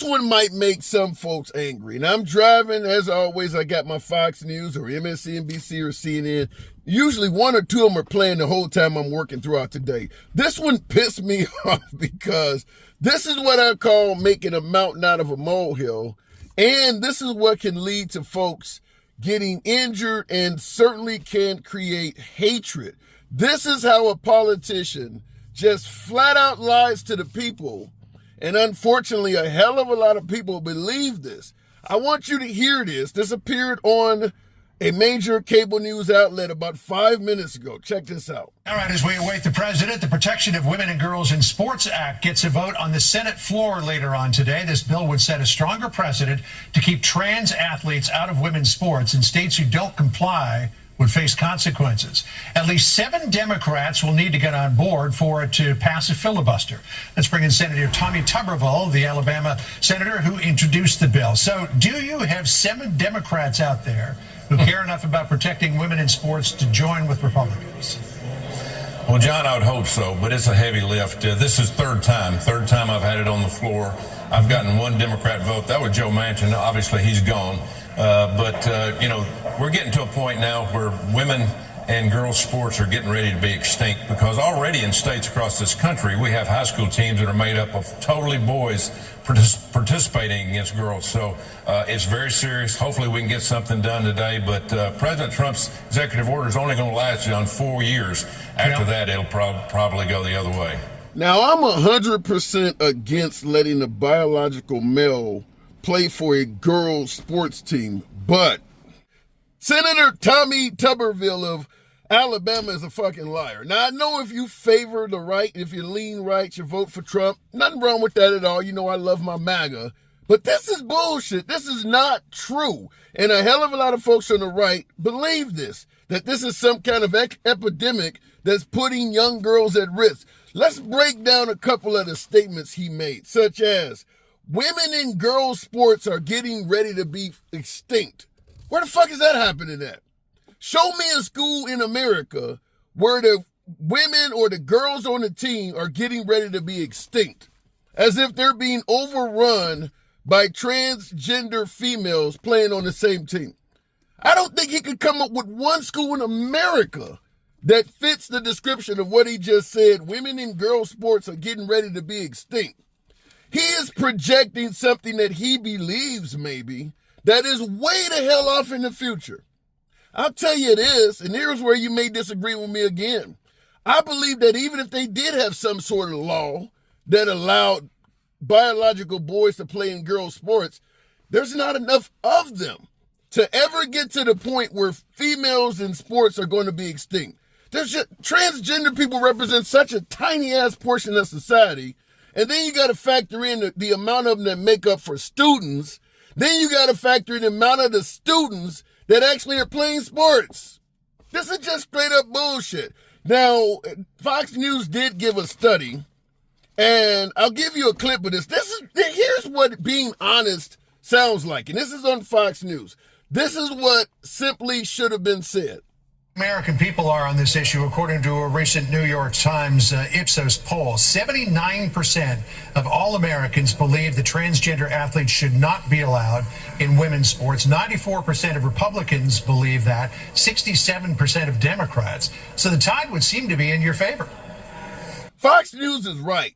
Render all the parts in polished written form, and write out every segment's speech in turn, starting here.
This one might make some folks angry. And I'm driving, as always, I got my Fox News or MSNBC or CNN. Usually one or two of them are playing the whole time I'm working throughout the day. This one pissed me off because this is what I call making a mountain out of a molehill. And this is what can lead to folks getting injured and certainly can create hatred. This is how a politician just flat out lies to the people. And unfortunately, a hell of a lot of people believe this. I want you to hear this. This appeared on a major cable news outlet about 5 minutes ago. Check this out. All right, as we await the president, the Protection of Women and Girls in Sports Act gets a vote on the Senate floor later on today. This bill would set a stronger precedent to keep trans athletes out of women's sports, and states who don't comply would face consequences. At least 7 Democrats will need to get on board for it to pass a filibuster. Let's bring in Senator Tommy Tuberville, the Alabama senator who introduced the bill. So do you have 7 Democrats out there who care enough about protecting women in sports to join with Republicans? Well, John, I would hope so, but it's a heavy lift. This is third time I've had it on the floor. I've gotten 1 Democrat vote. That was Joe Manchin. Obviously, he's gone. You know, we're getting to a point now where women and girls sports are getting ready to be extinct, because already in states across this country, we have high school teams that are made up of totally boys participating against girls. So it's very serious. Hopefully we can get something done today. But President Trump's executive order is only going to last on 4 years. After that, it'll probably go the other way. Now, I'm 100% against letting a biological male play for a girls' sports team, but Senator Tommy Tuberville of Alabama is a fucking liar. Now, I know if you favor the right, if you lean right, you vote for Trump. Nothing wrong with that at all. You know I love my MAGA. But this is bullshit. This is not true. And a hell of a lot of folks on the right believe this, that this is some kind of epidemic that's putting young girls at risk. Let's break down a couple of the statements he made, such as, women in girls' sports are getting ready to be extinct. Where the fuck is that happening at? Show me a school in America where the women or the girls on the team are getting ready to be extinct, as if they're being overrun by transgender females playing on the same team. I don't think he could come up with one school in America that fits the description of what he just said. Women in girls' sports are getting ready to be extinct. He is projecting something that he believes maybe that is way the hell off in the future. I'll tell you it is, and here's where you may disagree with me again. I believe that even if they did have some sort of law that allowed biological boys to play in girls' sports, there's not enough of them to ever get to the point where females in sports are going to be extinct. Transgender people represent such a tiny ass portion of society. And then you got to factor in the amount of them that make up for students. Then you got to factor in the amount of the students that actually are playing sports. This is just straight up bullshit. Now, Fox News did give a study, and I'll give you a clip of this. Here's what being honest sounds like, and this is on Fox News. This is what simply should have been said. American people are on this issue, according to a recent New York Times Ipsos poll. 79% of all Americans believe that transgender athletes should not be allowed in women's sports. 94% of Republicans believe that. 67% of Democrats. So the tide would seem to be in your favor. Fox News is right.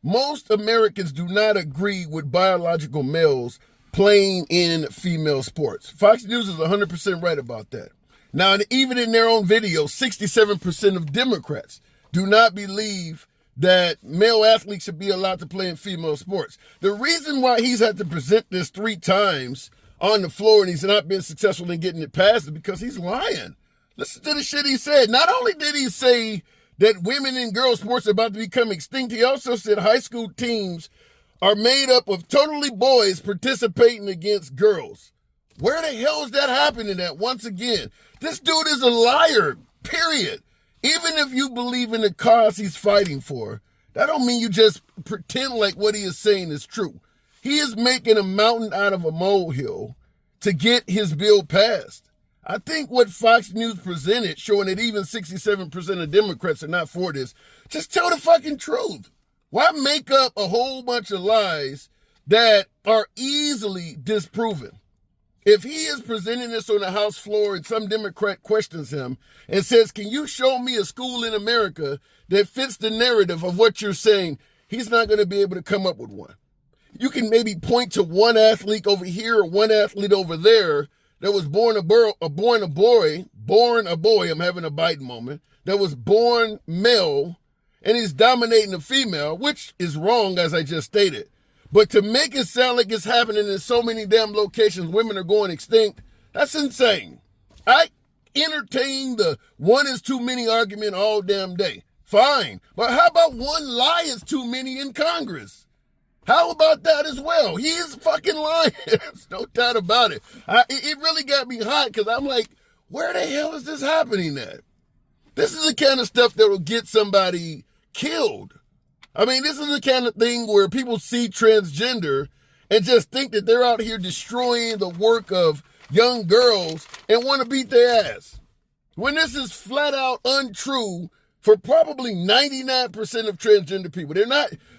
Most Americans do not agree with biological males playing in female sports. Fox News is 100% right about that. Now, even in their own video, 67% of Democrats do not believe that male athletes should be allowed to play in female sports. The reason why he's had to present this 3 times on the floor and he's not been successful in getting it passed is because he's lying. Listen to the shit he said. Not only did he say that women in girls' sports are about to become extinct, he also said high school teams are made up of totally boys participating against girls. Where the hell is that happening at? Once again, this dude is a liar, period. Even if you believe in the cause he's fighting for, that don't mean you just pretend like what he is saying is true. He is making a mountain out of a molehill to get his bill passed. I think what Fox News presented, showing that even 67% of Democrats are not for this, just tell the fucking truth. Why make up a whole bunch of lies that are easily disproven. If he is presenting this on the House floor and some Democrat questions him and says, can you show me a school in America that fits the narrative of what you're saying, he's not going to be able to come up with one. You can maybe point to one athlete over here or one athlete over there that was born a boy, I'm having a Biden moment, that was born male, and he's dominating a female, which is wrong, as I just stated. But to make it sound like it's happening in so many damn locations, women are going extinct, that's insane. I entertain the one is too many argument all damn day. Fine. But how about one lie is too many in Congress? How about that as well? He is fucking lying. There's no doubt about it. It really got me hot because I'm like, where the hell is this happening at? This is the kind of stuff that will get somebody killed. I mean, this is the kind of thing where people see transgender and just think that they're out here destroying the work of young girls and want to beat their ass. When this is flat out untrue for probably 99% of transgender people.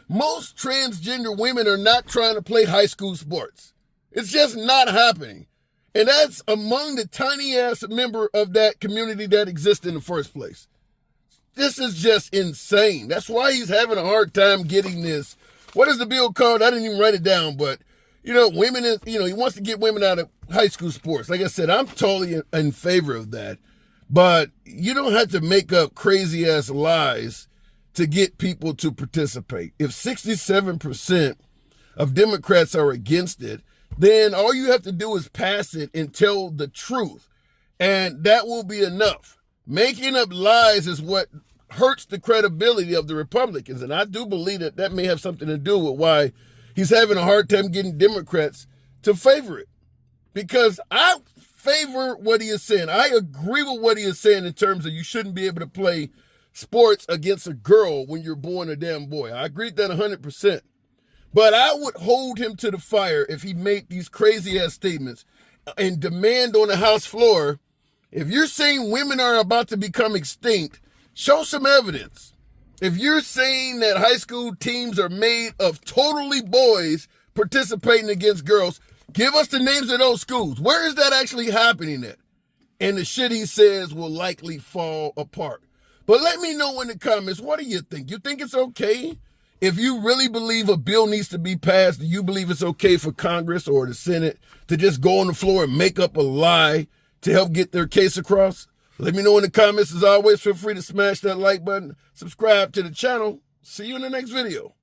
Most transgender women are not trying to play high school sports. It's just not happening. And that's among the tiny ass member of that community that exists in the first place. This is just insane. That's why he's having a hard time getting this. What is the bill called? I didn't even write it down, but women he wants to get women out of high school sports. Like I said, I'm totally in favor of that. But you don't have to make up crazy ass lies to get people to participate. If 67% of Democrats are against it, then all you have to do is pass it and tell the truth. And that will be enough. Making up lies is what hurts the credibility of the Republicans. And I do believe that that may have something to do with why he's having a hard time getting Democrats to favor it. Because I favor what he is saying. I agree with what he is saying in terms of you shouldn't be able to play sports against a girl when you're born a damn boy. I agree with that 100%. But I would hold him to the fire if he made these crazy ass statements and demand on the House floor, if you're saying women are about to become extinct, show some evidence. If you're saying that high school teams are made of totally boys participating against girls, give us the names of those schools. Where is that actually happening at? And the shit he says will likely fall apart. But let me know in the comments, what do you think? You think it's okay? If you really believe a bill needs to be passed, do you believe it's okay for Congress or the Senate to just go on the floor and make up a lie to help get their case across? Let me know in the comments. As always, feel free to smash that like button, subscribe to the channel. See you in the next video.